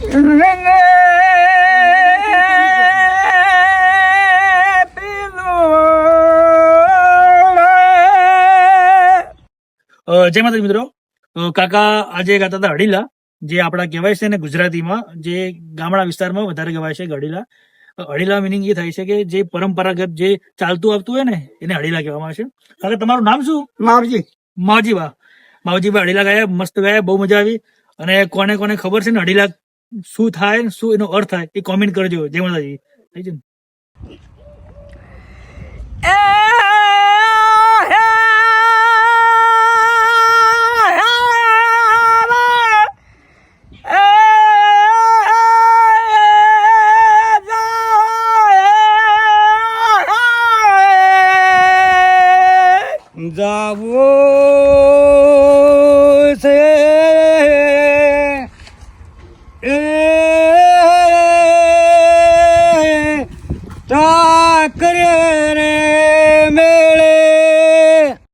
જય માતાજી મિત્રો. કાકા આજે ગાતા હતા હડીલા, જે આપણા કહેવાય છે ને ગુજરાતીમાં જે ગામડા વિસ્તારમાં વધારે કહેવાય છે હડીલા. હડીલા મિનિંગ એ થાય છે કે જે પરંપરાગત જે ચાલતું આવતું હોય ને એને હડીલા કહેવામાં આવે છે. કાકા તમારું નામ શું? માવજી. માવજીબા. માવજીબા હડીલા ગાયા, મસ્ત ગાયા, બહુ મજા આવી. અને કોને કોને ખબર છે ને હડીલા શું થાય, શું એનો અર્થ થાય એ કોમેન્ટ કરજો. જય માતાજી. થઈ છે ને? જાવો છે ટાકર